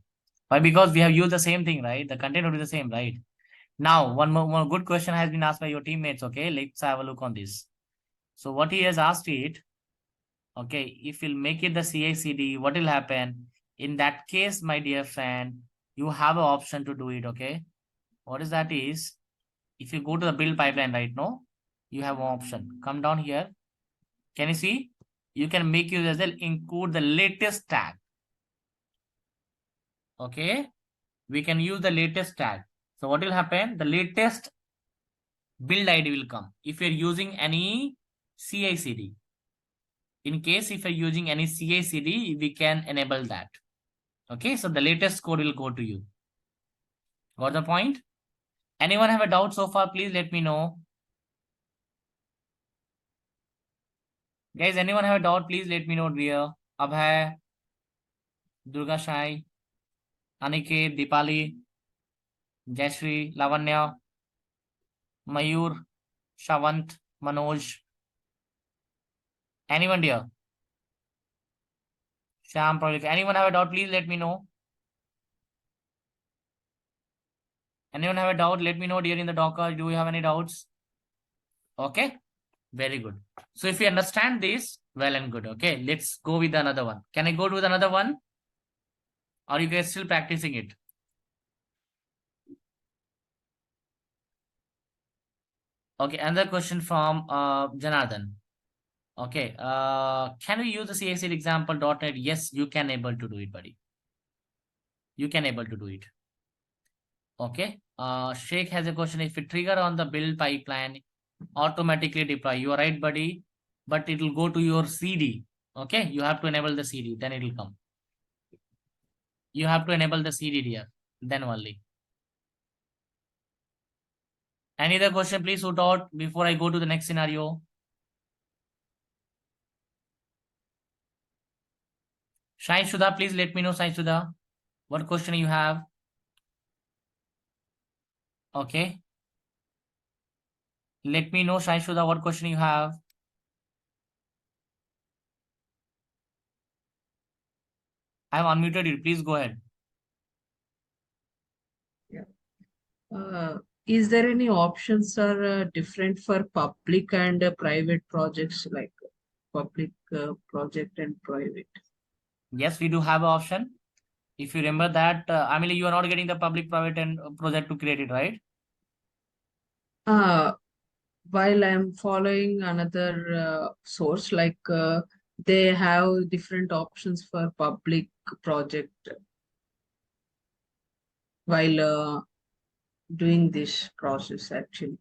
Why? Because we have used the same thing, right? The content will be the same, right? Now, one more good question has been asked by your teammates. Okay. Let's have a look on this. So what he has asked it, okay, if you'll make it the CI/CD, what will happen? In that case, my dear friend, you have an option to do it, okay? What is that is, if you go to the build pipeline right now, you have an option. Come down here. Can you see? You can make use as well, include the latest tag. Okay? We can use the latest tag. So what will happen? The latest build ID will come. If you're using any CI/CD. In case if you're using any CI/CD, we can enable that. Okay, so the latest code will go to you. Got the point? Anyone have a doubt so far? Please let me know. Guys, anyone have a doubt? Please let me know, dear. Abhay, Durga Shai, Aniket, Dipali, Jayashree, Lavanya, Mayur, Shavant, Manoj. Anyone, dear? Sham, probably. Anyone have a doubt? Please let me know. Anyone have a doubt? Let me know, dear, in the Docker. Do you have any doubts? Okay, very good. So if you understand this, well and good. Okay, let's go with another one. Can I go with another one? Or you guys still practicing it? Okay, another question from Janardhan. Okay, can we use the CICD example.NET? Yes, you can able to do it, buddy. You can able to do it. Okay, Sheikh has a question. If you trigger on the build pipeline, automatically deploy. You are right, buddy, but it will go to your CD. Okay, you have to enable the CD, then it will come. You have to enable the CD here, then only. Any other question, please shoot out before I go to the next scenario. Shai Sudha, please let me know, Shai Sudha, what question you have. Okay. Let me know, Shai Sudha, what question you have. I have unmuted you. Please go ahead. Yeah. Is there any options are different for public and private projects, like public project and private? Yes, we do have an option. If you remember that, I mean, you are not getting the public, private, and project to create it, right? While I'm following another source, like they have different options for public project while doing this process actually.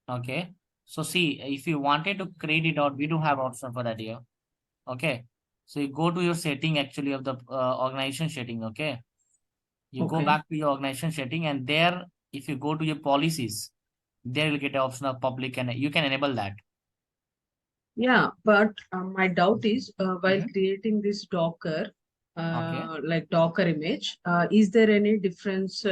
Okay. So see, if you wanted to create it out, we do have option for that here. Okay. So you go to your setting actually of the organization setting. Okay. You go back to your organization setting, and there, if you go to your policies, there you'll get an option of public, and you can enable that. Yeah, but my doubt is while creating this Docker, like Docker image, is there any difference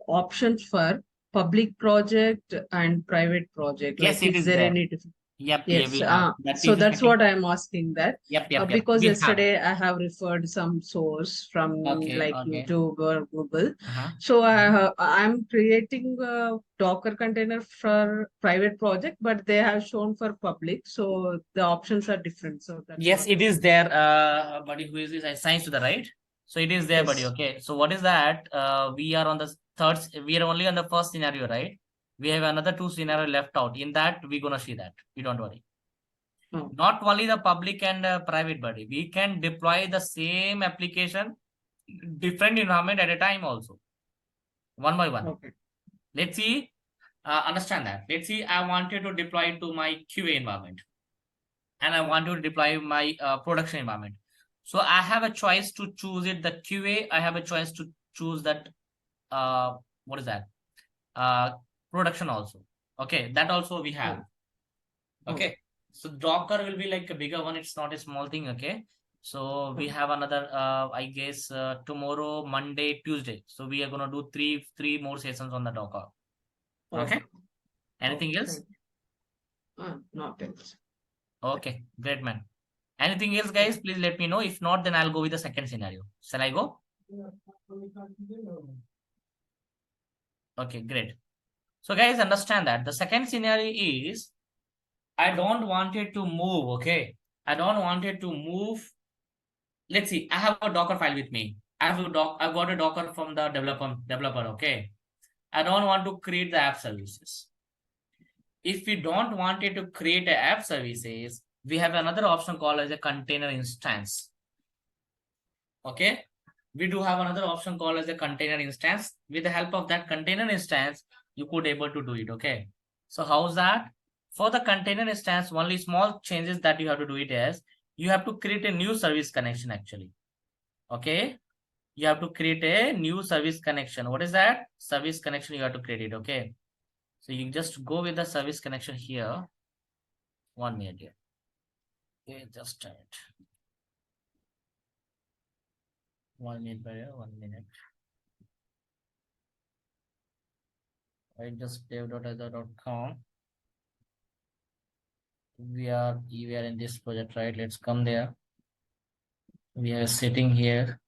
options for public project and private project? Yes, like, it is is there there. any difference? Yep, Yes. yeah, we have. So that's what I'm asking that. Yep. Because We have. yesterday I have referred some source from YouTube or Google. So I'm creating a Docker container for private project, but they have shown for public. So the options are different. So that's yes, it is there. Buddy, who is this? Science to the right. So it is there, buddy. Okay. So what is that? We are on the third. We are only on the first scenario, right? We have another two scenario left out. In that, we're gonna see that. You don't worry. Not only the public and private, buddy. We can deploy the same application, different environment at a time also. One by one. Let's see. Understand that. Let's see, I wanted to deploy it to my QA environment and I want to deploy my production environment. So I have a choice to choose it the QA. I have a choice to choose that what is that uh, production also. Okay, that also we have. Okay, so Docker will be like a bigger one. It's not a small thing. Okay, so we have another I guess tomorrow, Monday, Tuesday. So we are gonna do three more sessions on the Docker. Okay. Anything else? Not else. Okay, great man. Anything else, guys? Please let me know. If not, then I'll go with the second scenario. Shall I go? Okay, great. So, guys, understand that the second scenario is I don't want it to move. Okay, I don't want it to move. Let's see. I have a Docker file with me. I've got a Docker from the developer. Okay, I don't want to create the app services. If we don't want it to create a app services, we have another option called as a container instance. Okay, we do have another option called as a container instance. With the help of that container instance, you could able to do it. Okay, so how's that? For the container instance, only small changes that you have to do it is you have to create a new service connection actually. Okay, you have to create a new service connection. What is that? Service connection you have to create it. Okay, so you just go with the service connection here. 1 minute here. Okay, just a minute. 1 minute by 1 minute. I just dev.azure.com. we are in this project, right? Let's come there. We are sitting here.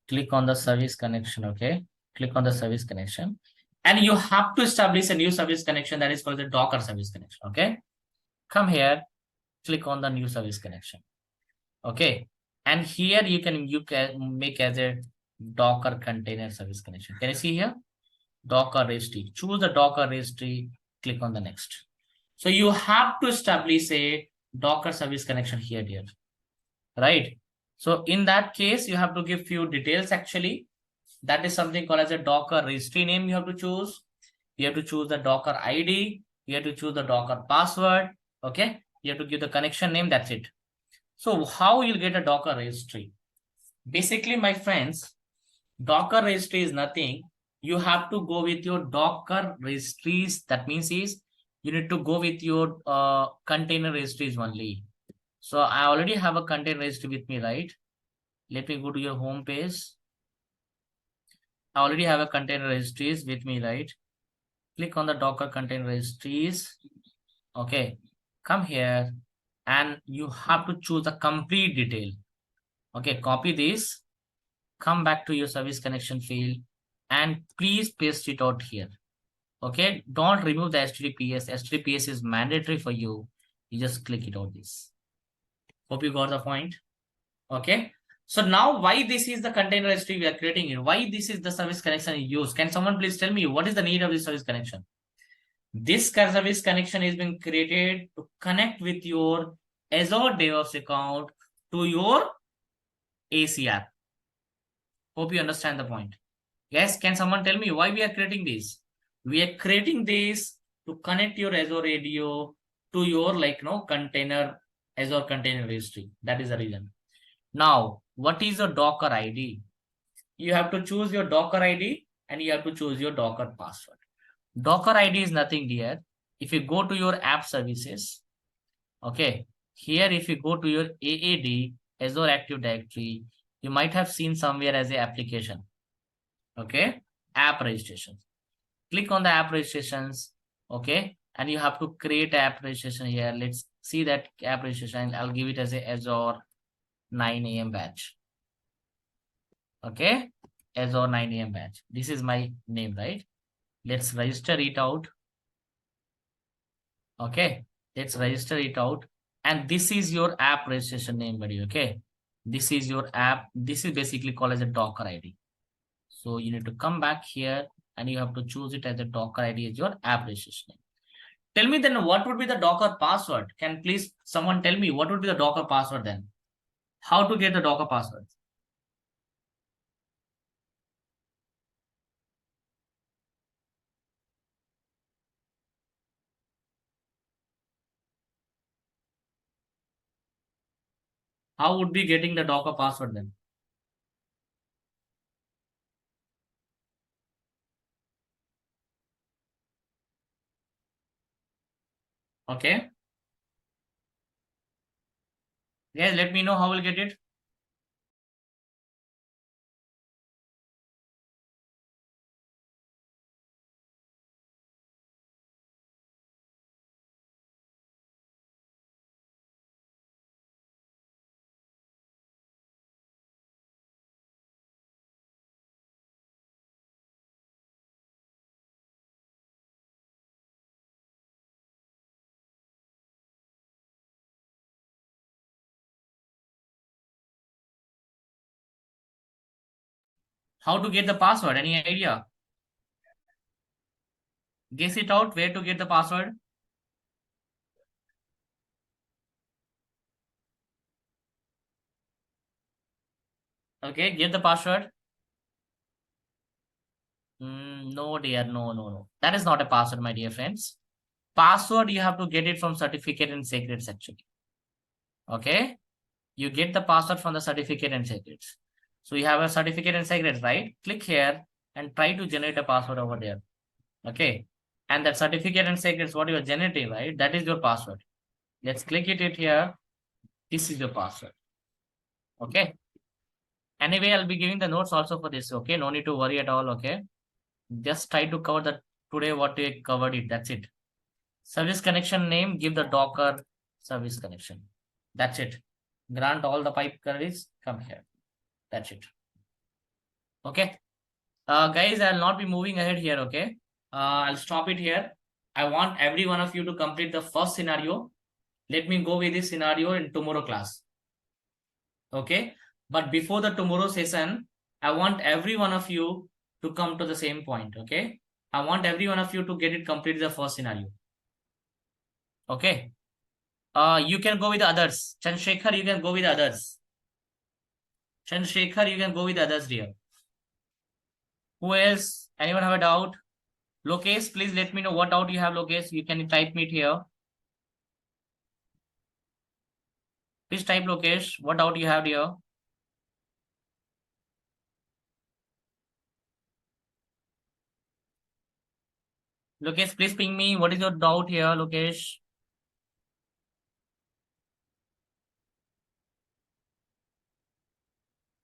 Click on the service connection. Okay, click on the service connection and you have to establish a new service connection that is called the Docker service connection. Okay, come here, click on the new service connection. Okay, and here you can make as a Docker container service connection. Can you see here? Docker registry. Choose the Docker registry. Click on the next. So you have to establish a Docker service connection here, dear. Right? So in that case, you have to give few details actually. That is something called as a Docker registry name you have to choose. You have to choose the Docker ID. You have to choose the Docker password. Okay. You have to give the connection name. That's it. So how you'll get a Docker registry? Basically, my friends, Docker registry is nothing. You have to go with your Docker registries. That means is you need to go with your container registries only. So I already have a container registry with me, right? Let me go to your home page. I already have a container registries with me, right? Click on the Docker container registries. Okay, come here and you have to choose the complete detail. Okay, copy this, come back to your service connection field and please paste it out here. Okay, don't remove the HTTPS. HTTPS is mandatory for you. You just click it out this. Hope you got the point. Okay, so now why this is the container registry we are creating it? Why this is the service connection you use? Can someone please tell me what is the need of this service connection? This service connection is being created to connect with your Azure DevOps account to your ACR. Hope you understand the point. Yes, can someone tell me why we are creating this? We are creating this to connect your Azure radio to your container Azure container registry. That is the reason. Now, what is your Docker ID? You have to choose your Docker ID and you have to choose your Docker password. Docker ID is nothing dear. If you go to your app services, okay, here if you go to your AAD, Azure Active Directory, you might have seen somewhere as a application. Okay, app registration. Click on the app registrations. Okay, and you have to create app registration here. Let's see that app registration. I'll give it as a Azure 9 a.m. batch. Okay, Azure 9 a.m. batch. This is my name, right? Let's register it out. Okay, let's register it out. And this is your app registration name, buddy. Okay, this is your app. This is basically called as a Docker ID. So you need to come back here and you have to choose it as a Docker ID as your app registration name. Tell me then what would be the Docker password? Can please someone tell me what would be the Docker password then? How to get the Docker password? How would be getting the Docker password then? Okay. Guys, let me know how we'll get it. How to get the password? Any idea? Guess it out. Where to get the password? Okay, get the password. No, dear. No. That is not a password, my dear friends. Password, you have to get it from certificate and secrets actually. Okay. You get the password from the certificate and secrets. So you have a certificate and secrets, right? Click here and try to generate a password over there. Okay. And that certificate and secrets, what you are generating, right? That is your password. Let's click it here. This is your password. Okay. Anyway, I'll be giving the notes also for this. Okay. No need to worry at all. Okay. Just try to cover that today what we covered it. That's it. Service connection name, give the Docker service connection. That's it. Grant all the pipe queries, come here. That's it. Okay. Guys, I'll not be moving ahead here. Okay. I'll stop it here. I want every one of you to complete the first scenario. Let me go with this scenario in tomorrow class. Okay. But before the tomorrow session, I want every one of you to come to the same point. Okay. I want every one of you to get it complete the first scenario. Okay. You can go with others. Chandrasekhar, you can go with others. Chandrasekhar, you can go with others here. Who else? Anyone have a doubt? Lokesh, please let me know what doubt you have, Lokesh. You can type me here. Please type, Lokesh, what doubt you have here. Lokesh, please ping me. What is your doubt here, Lokesh?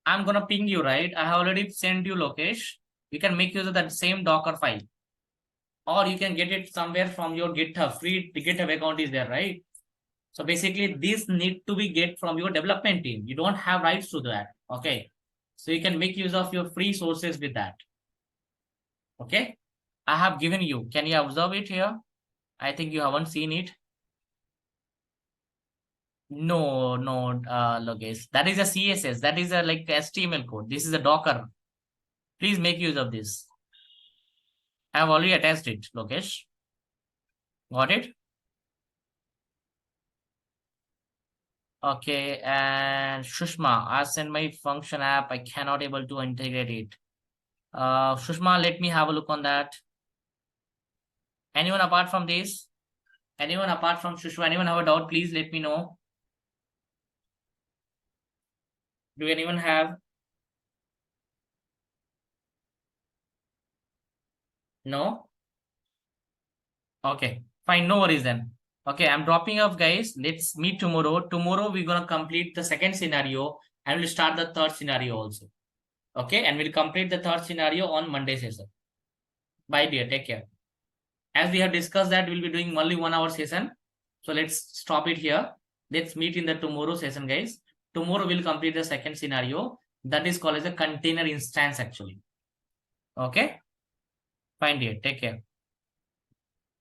I'm gonna ping you, right? I have already sent you, Lokesh. You can make use of that same Docker file. Or you can get it somewhere from your GitHub. Free GitHub account is there, right? So basically, this need to be get from your development team. You don't have rights to that. Okay. So you can make use of your free sources with that. Okay. I have given you. Can you observe it here? I think you haven't seen it. No, Lokesh. That is a CSS. That is a like HTML code. This is a Docker. Please make use of this. I have already attached it, Lokesh. Got it? Okay, and Shushma, I sent my function app. I cannot able to integrate it. Shushma, let me have a look on that. Anyone apart from this? Anyone apart from Shushma? Anyone have a doubt? Please let me know. Do anyone have? No? Okay, fine. No worries then. Okay, I'm dropping off, guys. Let's meet tomorrow. Tomorrow, we're going to complete the second scenario and we'll start the third scenario also. Okay, and we'll complete the third scenario on Monday session. Bye, dear. Take care. As we have discussed that we'll be doing only 1 hour session. So let's stop it here. Let's meet in the tomorrow session, guys. Tomorrow we'll complete the second scenario. That is called as a container instance actually. Okay. Fine, dear. Take care.